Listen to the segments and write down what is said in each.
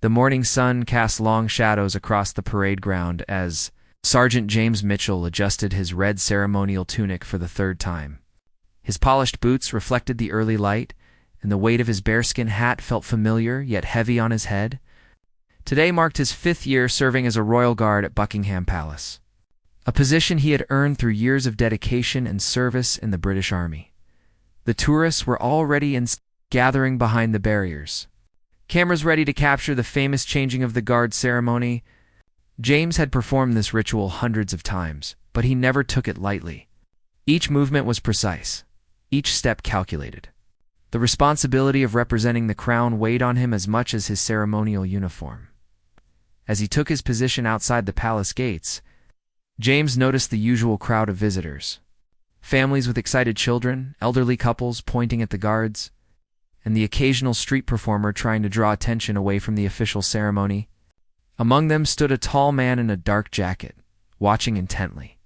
The morning sun cast long shadows across the parade ground as Sergeant James Mitchell adjusted his red ceremonial tunic for the third time. His polished boots reflected the early light, and the weight of his bearskin hat felt familiar yet heavy on his head. Today marked his 5th year serving as a royal guard at Buckingham Palace, a position he had earned through years of dedication and service in the British Army. The tourists were already gathering behind the barriers, cameras ready to capture the famous changing of the guard ceremony. James had performed this ritual hundreds of times, but he never took it lightly. Each movement was precise, each step calculated. The responsibility of representing the crown weighed on him as much as his ceremonial uniform. As he took his position outside the palace gates, James noticed the usual crowd of visitors. Families with excited children, elderly couples pointing at the guards, and the occasional street performer trying to draw attention away from the official ceremony. Among them stood a tall man in a dark jacket, watching intently.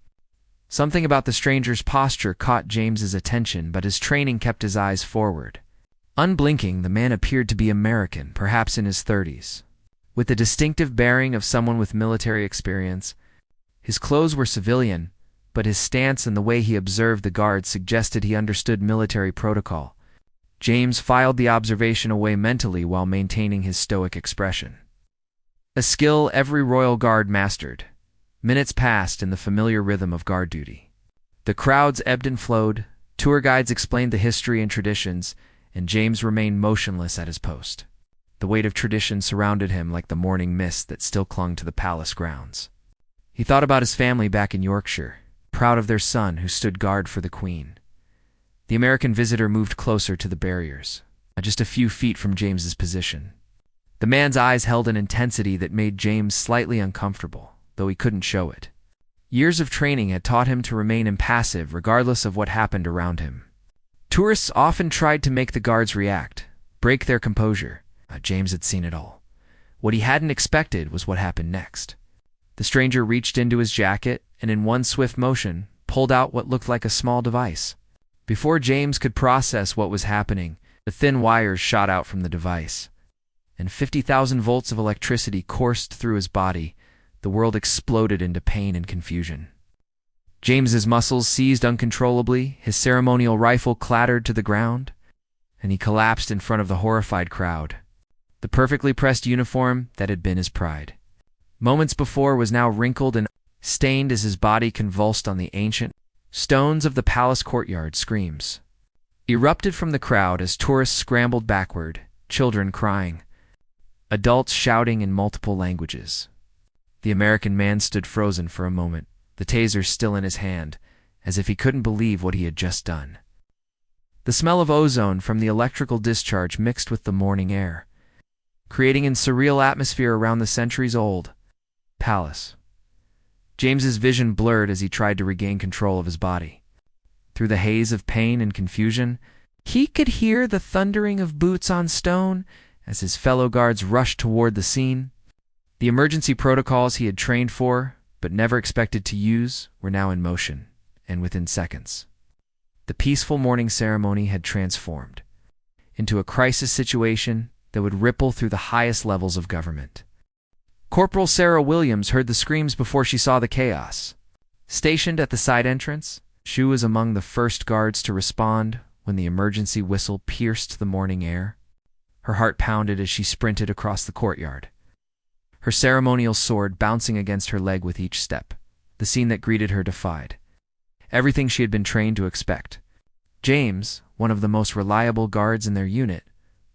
Something about the stranger's posture caught James's attention, but his training kept his eyes forward. Unblinking, the man appeared to be American, perhaps in his 30s. With the distinctive bearing of someone with military experience, his clothes were civilian, but his stance and the way he observed the guards suggested he understood military protocol. James filed the observation away mentally while maintaining his stoic expression. A skill every royal guard mastered. Minutes passed in the familiar rhythm of guard duty. The crowds ebbed and flowed, tour guides explained the history and traditions, and James remained motionless at his post. The weight of tradition surrounded him like the morning mist that still clung to the palace grounds. He thought about his family back in Yorkshire, proud of their son who stood guard for the Queen. The American visitor moved closer to the barriers, just a few feet from James's position. The man's eyes held an intensity that made James slightly uncomfortable, though he couldn't show it. Years of training had taught him to remain impassive regardless of what happened around him. Tourists often tried to make the guards react, break their composure. James had seen it all. What he hadn't expected was what happened next. The stranger reached into his jacket and in one swift motion pulled out what looked like a small device. Before James could process what was happening, the thin wires shot out from the device, and 50,000 volts of electricity coursed through his body. The world exploded into pain and confusion. James's muscles seized uncontrollably, his ceremonial rifle clattered to the ground, and he collapsed in front of the horrified crowd. The perfectly pressed uniform that had been his pride, moments before, was now wrinkled and stained as his body convulsed on the ancient stones of the palace courtyard. Screams erupted from the crowd as tourists scrambled backward, children crying, adults shouting in multiple languages. The American man stood frozen for a moment, the taser still in his hand, as if he couldn't believe what he had just done. The smell of ozone from the electrical discharge mixed with the morning air, creating an surreal atmosphere around the centuries-old palace. James's vision blurred as he tried to regain control of his body. Through the haze of pain and confusion, he could hear the thundering of boots on stone as his fellow guards rushed toward the scene. The emergency protocols he had trained for, but never expected to use, were now in motion, and within seconds, the peaceful morning ceremony had transformed into a crisis situation that would ripple through the highest levels of government. Corporal Sarah Williams heard the screams before she saw the chaos. Stationed at the side entrance, she was among the first guards to respond when the emergency whistle pierced the morning air. Her heart pounded as she sprinted across the courtyard, her ceremonial sword bouncing against her leg with each step. The scene that greeted her defied everything she had been trained to expect. James, one of the most reliable guards in their unit,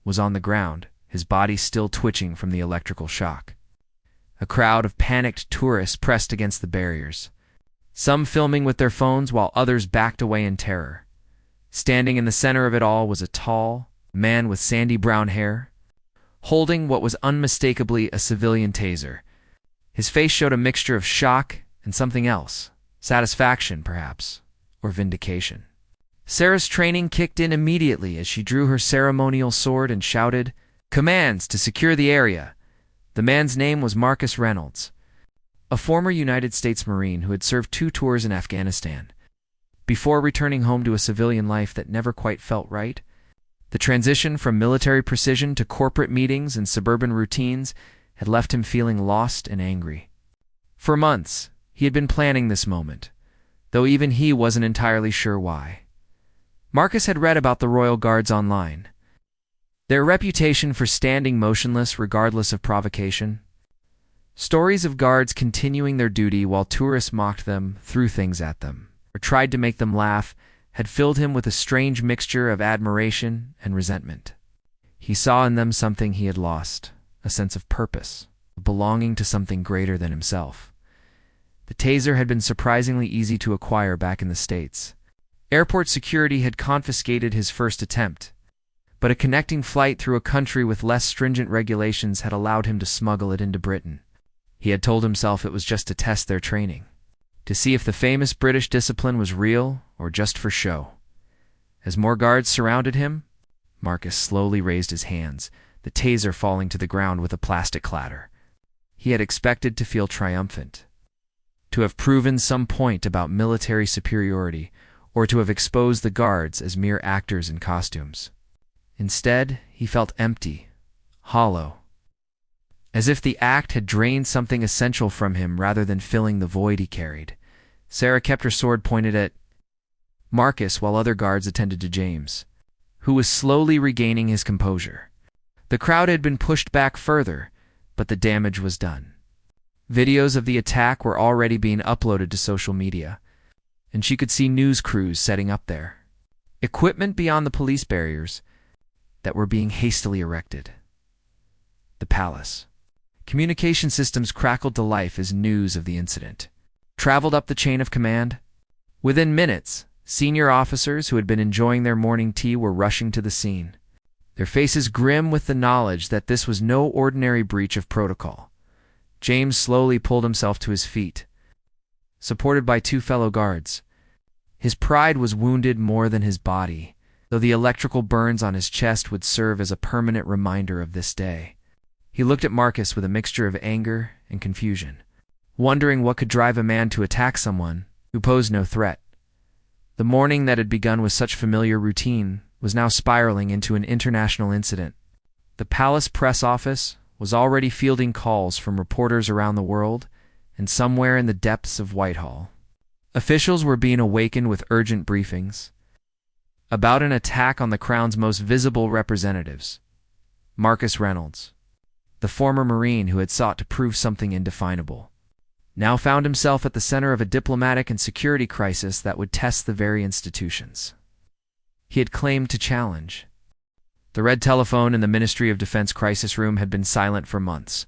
was on the ground, his body still twitching from the electrical shock. A crowd of panicked tourists pressed against the barriers, some filming with their phones while others backed away in terror. Standing in the center of it all was a tall man with sandy brown hair, holding what was unmistakably a civilian taser. His face showed a mixture of shock and something else, satisfaction perhaps, or vindication. Sarah's training kicked in immediately as she drew her ceremonial sword and shouted commands to secure the area. The man's name was Marcus Reynolds, a former United States Marine who had served 2 tours in Afghanistan. Before returning home to a civilian life that never quite felt right, The transition from military precision to corporate meetings and suburban routines had left him feeling lost and angry. For months, he had been planning this moment, though even he wasn't entirely sure why. Marcus had read about the Royal Guards online. Their reputation for standing motionless regardless of provocation. Stories of guards continuing their duty while tourists mocked them, threw things at them, or tried to make them laugh, had filled him with a strange mixture of admiration and resentment. He saw in them something he had lost, a sense of purpose, of belonging to something greater than himself. The taser had been surprisingly easy to acquire back in the States. Airport security had confiscated his first attempt, but a connecting flight through a country with less stringent regulations had allowed him to smuggle it into Britain. He had told himself it was just to test their training, to see if the famous British discipline was real or just for show. As more guards surrounded him, Marcus slowly raised his hands, the taser falling to the ground with a plastic clatter. He had expected to feel triumphant, to have proven some point about military superiority, or to have exposed the guards as mere actors in costumes. Instead, he felt empty, hollow, as if the act had drained something essential from him rather than filling the void he carried. Sarah kept her sword pointed at Marcus while other guards attended to James, who was slowly regaining his composure. The crowd had been pushed back further, but the damage was done. Videos of the attack were already being uploaded to social media, and she could see news crews setting up there. Equipment beyond the police barriers that were being hastily erected. The palace. Communication systems crackled to life as news of the incident traveled up the chain of command. Within minutes, senior officers who had been enjoying their morning tea were rushing to the scene, their faces grim with the knowledge that this was no ordinary breach of protocol. James slowly pulled himself to his feet, supported by two fellow guards. His pride was wounded more than his body, though the electrical burns on his chest would serve as a permanent reminder of this day. He looked at Marcus with a mixture of anger and confusion, wondering what could drive a man to attack someone who posed no threat. The morning that had begun with such familiar routine was now spiraling into an international incident. The palace press office was already fielding calls from reporters around the world, and somewhere in the depths of Whitehall, officials were being awakened with urgent briefings about an attack on the Crown's most visible representatives. Marcus Reynolds, the former Marine who had sought to prove something indefinable, now found himself at the center of a diplomatic and security crisis that would test the very institutions he had claimed to challenge. The red telephone in the Ministry of Defense crisis room had been silent for months,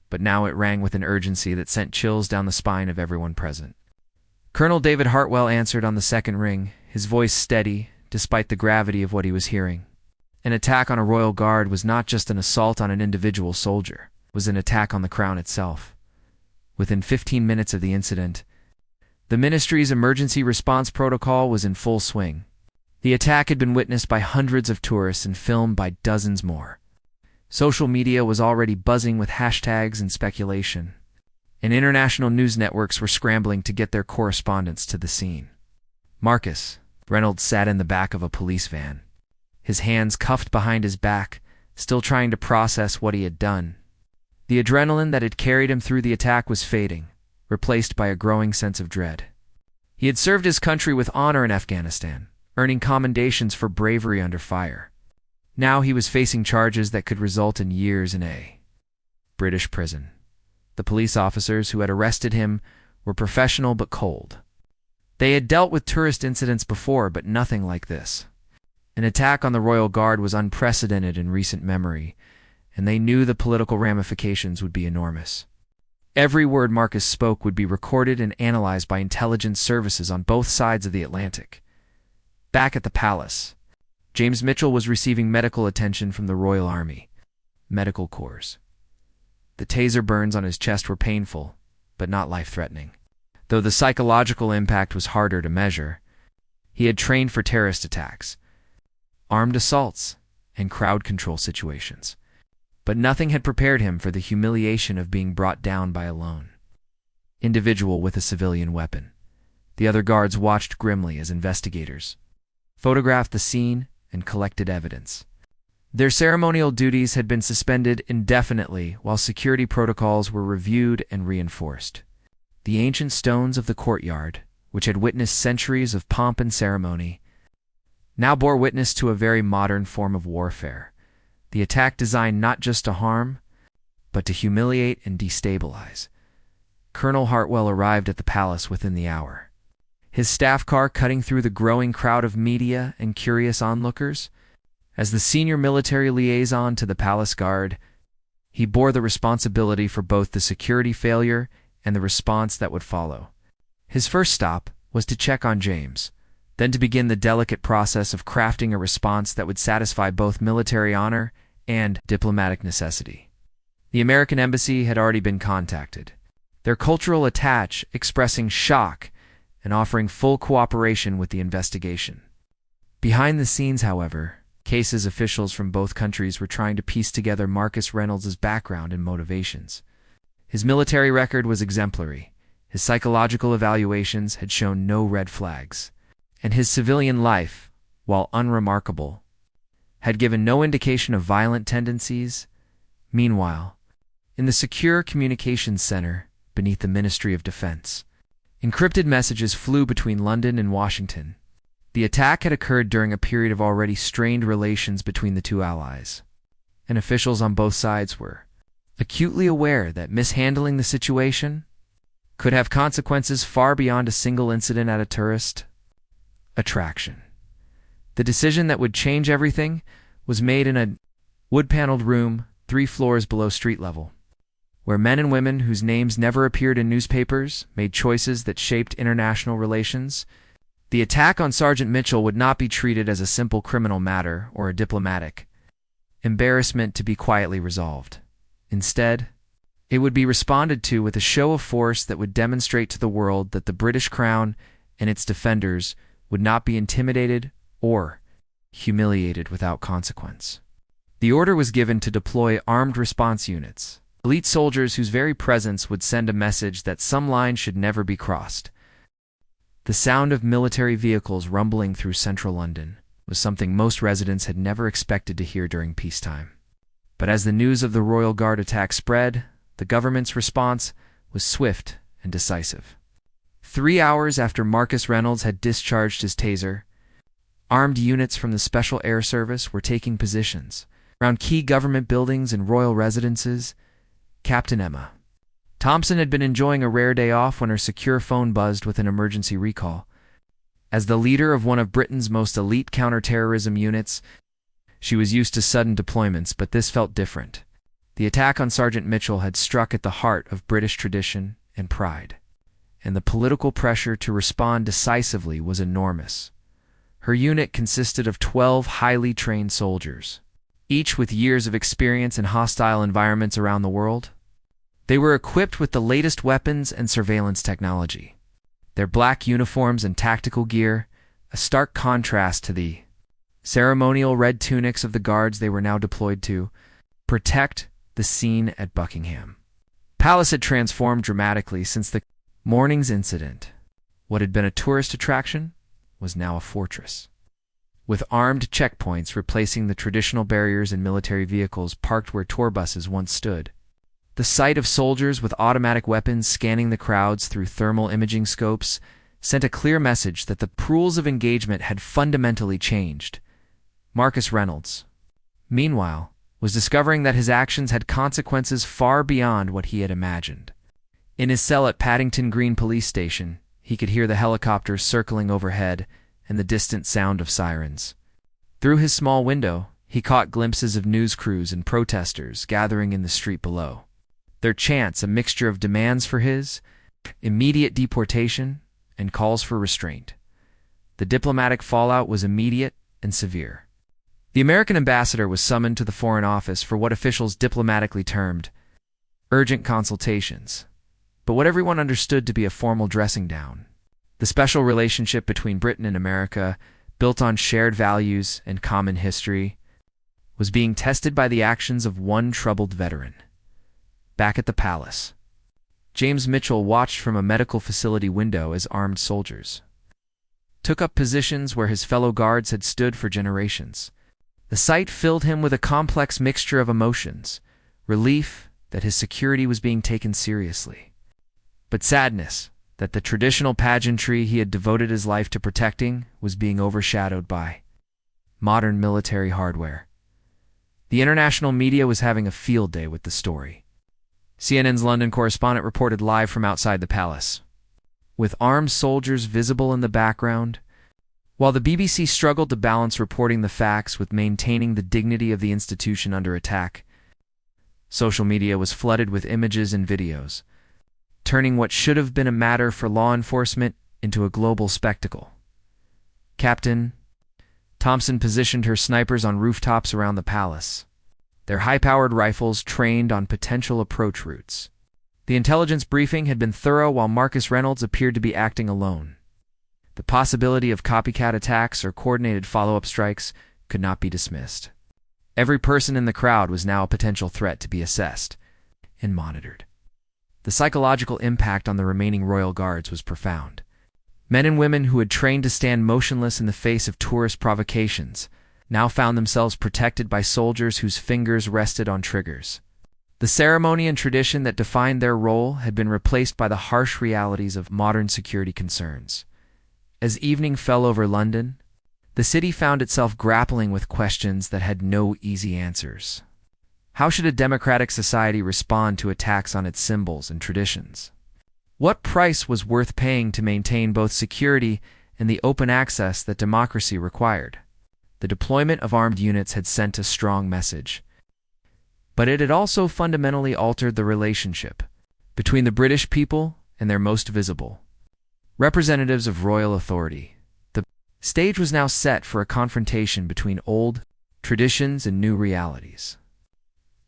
but now it rang with an urgency that sent chills down the spine of everyone present. Colonel David Hartwell answered on the second ring, his voice steady despite the gravity of what he was hearing. An attack on a royal guard was not just an assault on an individual soldier, it was an attack on the Crown itself. Within 15 minutes of the incident, the ministry's emergency response protocol was in full swing. The attack had been witnessed by hundreds of tourists and filmed by dozens more. Social media was already buzzing with hashtags and speculation, and international news networks were scrambling to get their correspondents to the scene. Marcus Reynolds sat in the back of a police van, his hands cuffed behind his back, still trying to process what he had done. The adrenaline that had carried him through the attack was fading, replaced by a growing sense of dread. He had served his country with honor in Afghanistan, earning commendations for bravery under fire. Now he was facing charges that could result in years in a British prison. The police officers who had arrested him were professional but cold. They had dealt with tourist incidents before, but nothing like this. An attack on the Royal Guard was unprecedented in recent memory, and they knew the political ramifications would be enormous. Every word Marcus spoke would be recorded and analyzed by intelligence services on both sides of the Atlantic. Back at the palace, James Mitchell was receiving medical attention from the Royal Army Medical Corps. The taser burns on his chest were painful, but not life-threatening. Though the psychological impact was harder to measure, he had trained for terrorist attacks, armed assaults, and crowd control situations. But nothing had prepared him for the humiliation of being brought down by a lone individual with a civilian weapon. The other guards watched grimly as investigators photographed the scene and collected evidence. Their ceremonial duties had been suspended indefinitely while security protocols were reviewed and reinforced. The ancient stones of the courtyard, which had witnessed centuries of pomp and ceremony, now bore witness to a very modern form of warfare. The attack designed not just to harm, but to humiliate and destabilize. Colonel Hartwell arrived at the palace within the hour. His staff car cutting through the growing crowd of media and curious onlookers. As the senior military liaison to the palace guard, he bore the responsibility for both the security failure and the response that would follow. His first stop was to check on James, then to begin the delicate process of crafting a response that would satisfy both military honor and diplomatic necessity. The American embassy had already been contacted, their cultural attaché expressing shock and offering full cooperation with the investigation. Behind the scenes, however, cases officials from both countries were trying to piece together Marcus Reynolds' background and motivations. His military record was exemplary, his psychological evaluations had shown no red flags, and his civilian life, while unremarkable, had given no indication of violent tendencies. Meanwhile, in the Secure Communications Center beneath the Ministry of Defense, encrypted messages flew between London and Washington. The attack had occurred during a period of already strained relations between the two allies, and officials on both sides were acutely aware that mishandling the situation could have consequences far beyond a single incident at a tourist attraction. The decision that would change everything was made in a wood-paneled room 3 floors below street level, where men and women whose names never appeared in newspapers made choices that shaped international relations. The attack on Sergeant Mitchell would not be treated as a simple criminal matter or a diplomatic embarrassment to be quietly resolved. Instead, it would be responded to with a show of force that would demonstrate to the world that the British Crown and its defenders would not be intimidated or humiliated without consequence. The order was given to deploy armed response units, elite soldiers whose very presence would send a message that some line should never be crossed. The sound of military vehicles rumbling through central London was something most residents had never expected to hear during peacetime. But as the news of the Royal Guard attack spread, the government's response was swift and decisive. 3 hours after Marcus Reynolds had discharged his taser, armed units from the Special Air Service were taking positions around key government buildings and royal residences. Captain Emma Thompson had been enjoying a rare day off when her secure phone buzzed with an emergency recall. As the leader of one of Britain's most elite counter-terrorism units, she was used to sudden deployments, but this felt different. The attack on Sergeant Mitchell had struck at the heart of British tradition and pride, and the political pressure to respond decisively was enormous. Her unit consisted of 12 highly trained soldiers, each with years of experience in hostile environments around the world. They were equipped with the latest weapons and surveillance technology. Their black uniforms and tactical gear, a stark contrast to the ceremonial red tunics of the guards they were now deployed to protect the scene at Buckingham Palace had transformed dramatically since the morning's incident. What had been a tourist attraction was now a fortress, with armed checkpoints replacing the traditional barriers and military vehicles parked where tour buses once stood. The sight of soldiers with automatic weapons scanning the crowds through thermal imaging scopes sent a clear message that the rules of engagement had fundamentally changed. Marcus Reynolds, meanwhile, was discovering that his actions had consequences far beyond what he had imagined. In his cell at Paddington Green Police Station, he could hear the helicopters circling overhead and the distant sound of sirens. Through his small window, he caught glimpses of news crews and protesters gathering in the street below. Their chants a mixture of demands for his immediate deportation and calls for restraint. The diplomatic fallout was immediate and severe. The American ambassador was summoned to the Foreign Office for what officials diplomatically termed urgent consultations, but what everyone understood to be a formal dressing down. The special relationship between Britain and America, built on shared values and common history, was being tested by the actions of one troubled veteran. Back at the palace, James Mitchell watched from a medical facility window as armed soldiers took up positions where his fellow guards had stood for generations. The sight filled him with a complex mixture of emotions, relief that his security was being taken seriously, but sadness that the traditional pageantry he had devoted his life to protecting was being overshadowed by modern military hardware. The international media was having a field day with the story. CNN's London correspondent reported live from outside the palace, with armed soldiers visible in the background, while the BBC struggled to balance reporting the facts with maintaining the dignity of the institution under attack. Social media was flooded with images and videos, turning what should have been a matter for law enforcement into a global spectacle. Captain Thompson positioned her snipers on rooftops around the palace, their high-powered rifles trained on potential approach routes. The intelligence briefing had been thorough while Marcus Reynolds appeared to be acting alone. The possibility of copycat attacks or coordinated follow-up strikes could not be dismissed. Every person in the crowd was now a potential threat to be assessed and monitored. The psychological impact on the remaining royal guards was profound. Men and women who had trained to stand motionless in the face of tourist provocations now found themselves protected by soldiers whose fingers rested on triggers. The ceremony and tradition that defined their role had been replaced by the harsh realities of modern security concerns. As evening fell over London, the city found itself grappling with questions that had no easy answers. How should a democratic society respond to attacks on its symbols and traditions? What price was worth paying to maintain both security and the open access that democracy required? The deployment of armed units had sent a strong message, but it had also fundamentally altered the relationship between the British people and their most visible representatives of royal authority. The stage was now set for a confrontation between old traditions and new realities.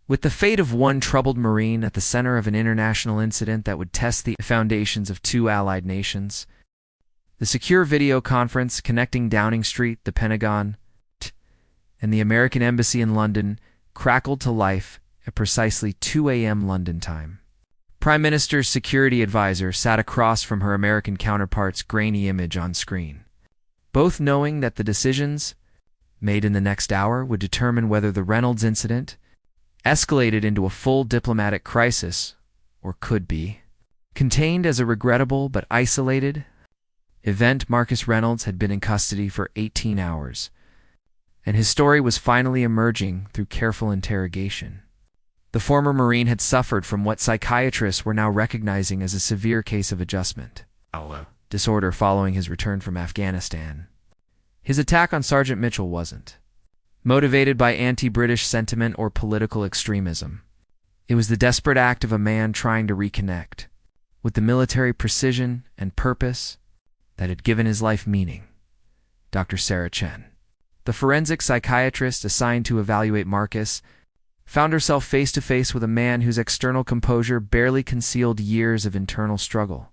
With the fate of one troubled Marine at the center of an international incident that would test the foundations of two allied nations, the secure video conference connecting Downing Street, the Pentagon, and the American Embassy in London crackled to life at precisely 2 a.m. London time. Prime Minister's security advisor sat across from her American counterpart's grainy image on screen, both knowing that the decisions made in the next hour would determine whether the Reynolds incident escalated into a full diplomatic crisis, or could be contained as a regrettable but isolated event. Marcus Reynolds had been in custody for 18 hours, and his story was finally emerging through careful interrogation. The former Marine had suffered from what psychiatrists were now recognizing as a severe case of adjustment disorder following his return from Afghanistan. His attack on Sergeant Mitchell wasn't motivated by anti-British sentiment or political extremism. It was the desperate act of a man trying to reconnect with the military precision and purpose that had given his life meaning. Dr. Sarah Chen, the forensic psychiatrist assigned to evaluate Marcus, found herself face-to-face with a man whose external composure barely concealed years of internal struggle.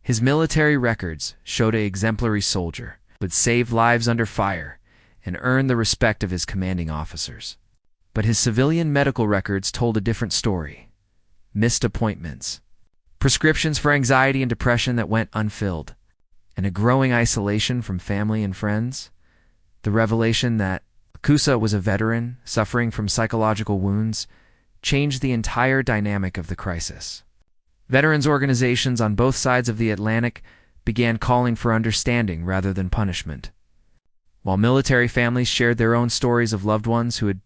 His military records showed an exemplary soldier who would save lives under fire and earn the respect of his commanding officers. But his civilian medical records told a different story. Missed appointments, prescriptions for anxiety and depression that went unfilled, and a growing isolation from family and friends. The revelation that Kusa was a veteran suffering from psychological wounds changed the entire dynamic of the crisis. Veterans organizations on both sides of the Atlantic began calling for understanding rather than punishment, while military families shared their own stories of loved ones who had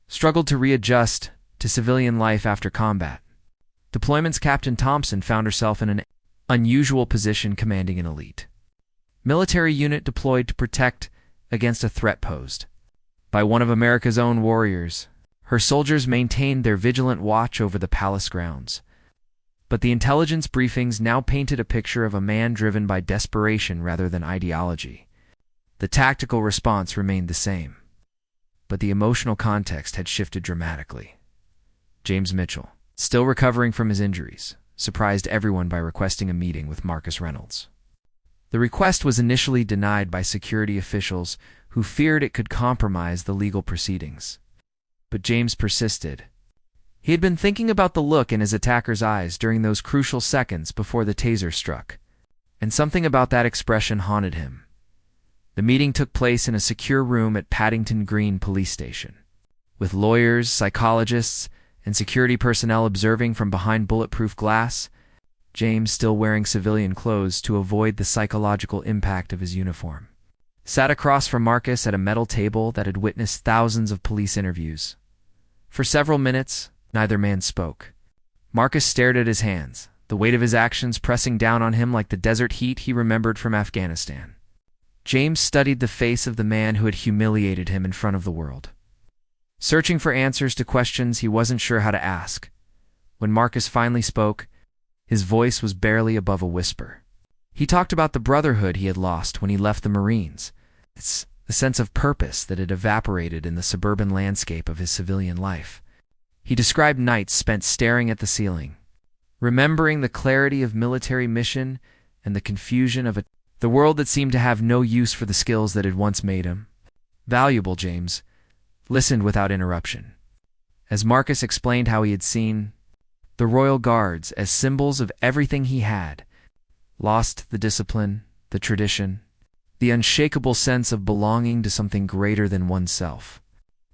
struggled to readjust to civilian life after combat. Deployment's Captain Thompson found herself in an unusual position commanding an elite military unit deployed to protect against a threat posed by one of America's own warriors. Her soldiers maintained their vigilant watch over the palace grounds, but the intelligence briefings now painted a picture of a man driven by desperation rather than ideology. The tactical response remained the same, but the emotional context had shifted dramatically. James Mitchell, still recovering from his injuries, surprised everyone by requesting a meeting with Marcus Reynolds. The request was initially denied by security officials who feared it could compromise the legal proceedings. But James persisted. He had been thinking about the look in his attacker's eyes during those crucial seconds before the taser struck, and something about that expression haunted him. The meeting took place in a secure room at Paddington Green Police Station, with lawyers, psychologists, and security personnel observing from behind bulletproof glass, James, still wearing civilian clothes to avoid the psychological impact of his uniform, sat across from Marcus at a metal table that had witnessed thousands of police interviews. For several minutes, neither man spoke. Marcus stared at his hands, the weight of his actions pressing down on him like the desert heat he remembered from Afghanistan. James studied the face of the man who had humiliated him in front of the world, searching for answers to questions he wasn't sure how to ask. When Marcus finally spoke, his voice was barely above a whisper. He talked about the brotherhood he had lost when he left the Marines. It's the sense of purpose that had evaporated in the suburban landscape of his civilian life. He described nights spent staring at the ceiling, remembering the clarity of military mission and the confusion of the world that seemed to have no use for the skills that had once made him valuable. James listened without interruption, as Marcus explained how he had seen the Royal Guards as symbols of everything he had lost: the discipline, the tradition, the unshakable sense of belonging to something greater than oneself.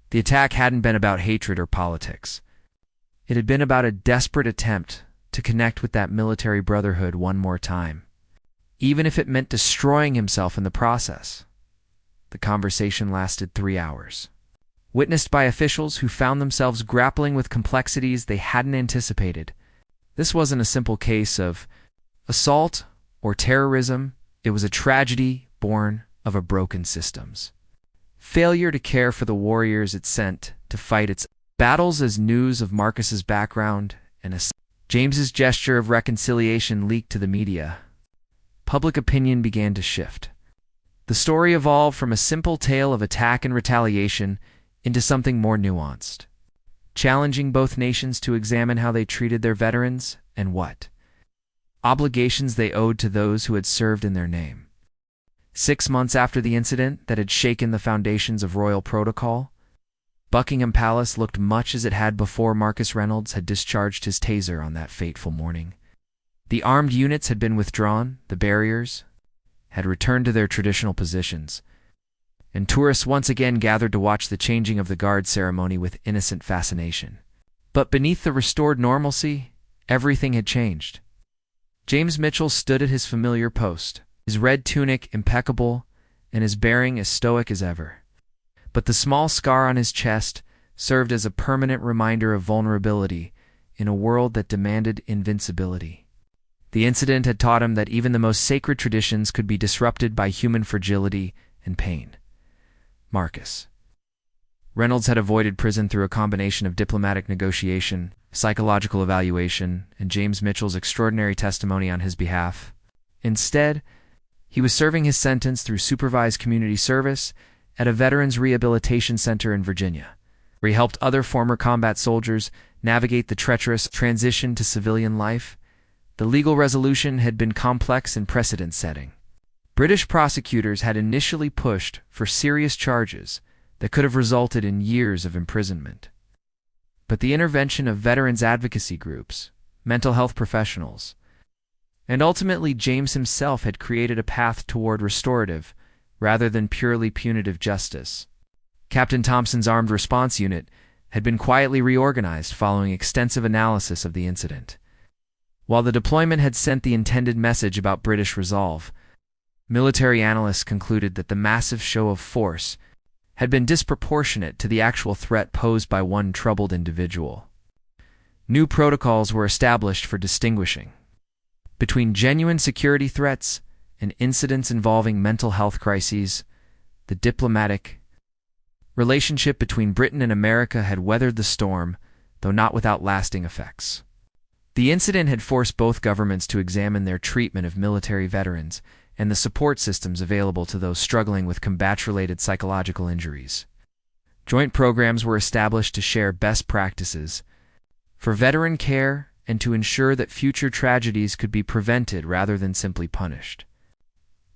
The attack hadn't been about hatred or politics. It had been about a desperate attempt to connect with that military brotherhood one more time, even if it meant destroying himself in the process. The conversation lasted 3 hours, witnessed by officials who found themselves grappling with complexities they hadn't anticipated. This wasn't a simple case of assault or terrorism. It was a tragedy born of a broken systems failure to care for the warriors it sent to fight its battles. As news of Marcus's background and James's gesture of reconciliation leaked to the media, public opinion began to shift. The story evolved from a simple tale of attack and retaliation into something more nuanced, challenging both nations to examine how they treated their veterans and what obligations they owed to those who had served in their name. 6 months after the incident that had shaken the foundations of royal protocol, Buckingham Palace looked much as it had before Marcus Reynolds had discharged his taser on that fateful morning. The armed units had been withdrawn, the barriers had returned to their traditional positions, and tourists once again gathered to watch the changing of the guard ceremony with innocent fascination. But beneath the restored normalcy, everything had changed. James Mitchell stood at his familiar post, his red tunic impeccable and his bearing as stoic as ever. But the small scar on his chest served as a permanent reminder of vulnerability in a world that demanded invincibility. The incident had taught him that even the most sacred traditions could be disrupted by human fragility and pain. Marcus Reynolds had avoided prison through a combination of diplomatic negotiation, psychological evaluation, and James Mitchell's extraordinary testimony on his behalf. Instead, he was serving his sentence through supervised community service at a veterans rehabilitation center in Virginia, where he helped other former combat soldiers navigate the treacherous transition to civilian life. The legal resolution had been complex and precedent-setting. British prosecutors had initially pushed for serious charges that could have resulted in years of imprisonment. But the intervention of veterans advocacy groups, mental health professionals, and ultimately James himself had created a path toward restorative, rather than purely punitive justice. Captain Thompson's Armed Response Unit had been quietly reorganized following extensive analysis of the incident. While the deployment had sent the intended message about British resolve, military analysts concluded that the massive show of force had been disproportionate to the actual threat posed by one troubled individual. New protocols were established for distinguishing between genuine security threats and incidents involving mental health crises. The diplomatic relationship between Britain and America had weathered the storm, though not without lasting effects. The incident had forced both governments to examine their treatment of military veterans and the support systems available to those struggling with combat-related psychological injuries. Joint programs were established to share best practices for veteran care and to ensure that future tragedies could be prevented rather than simply punished.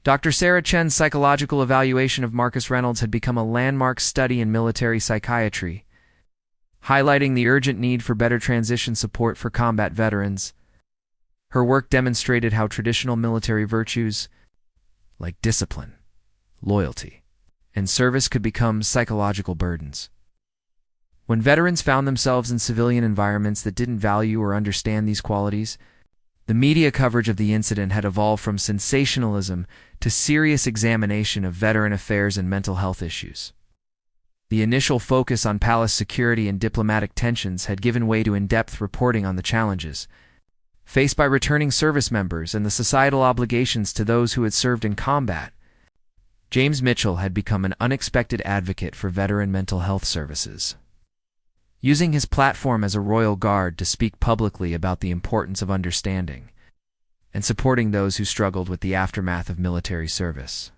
Dr. Sarah Chen's psychological evaluation of Marcus Reynolds had become a landmark study in military psychiatry, highlighting the urgent need for better transition support for combat veterans. Her work demonstrated how traditional military virtues, like discipline, loyalty, and service could become psychological burdens. When veterans found themselves in civilian environments that didn't value or understand these qualities, the media coverage of the incident had evolved from sensationalism to serious examination of veteran affairs and mental health issues. The initial focus on palace security and diplomatic tensions had given way to in-depth reporting on the challenges faced by returning service members and the societal obligations to those who had served in combat. James Mitchell had become an unexpected advocate for veteran mental health services, using his platform as a royal guard to speak publicly about the importance of understanding and supporting those who struggled with the aftermath of military service.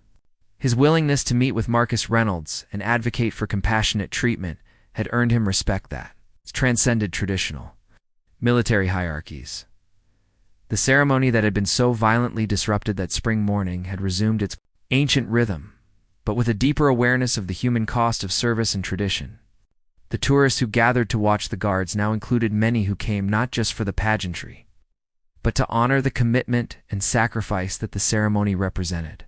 His willingness to meet with Marcus Reynolds and advocate for compassionate treatment had earned him respect that transcended traditional military hierarchies. The ceremony that had been so violently disrupted that spring morning had resumed its ancient rhythm, but with a deeper awareness of the human cost of service and tradition. The tourists who gathered to watch the guards now included many who came not just for the pageantry, but to honor the commitment and sacrifice that the ceremony represented.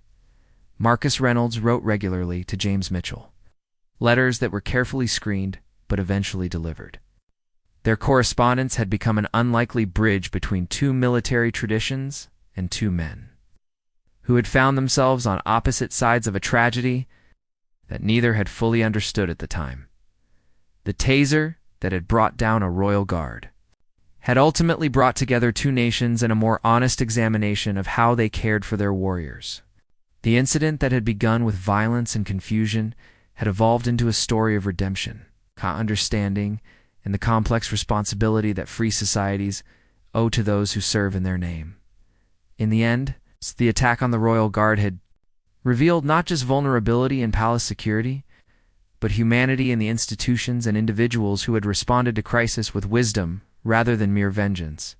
Marcus Reynolds wrote regularly to James Mitchell, letters that were carefully screened but eventually delivered. Their correspondence had become an unlikely bridge between two military traditions and two men who had found themselves on opposite sides of a tragedy that neither had fully understood at the time. The taser that had brought down a royal guard had ultimately brought together two nations in a more honest examination of how they cared for their warriors. The incident that had begun with violence and confusion had evolved into a story of redemption, understanding, and the complex responsibility that free societies owe to those who serve in their name. In the end, the attack on the Royal Guard had revealed not just vulnerability in palace security, but humanity in the institutions and individuals who had responded to crisis with wisdom rather than mere vengeance.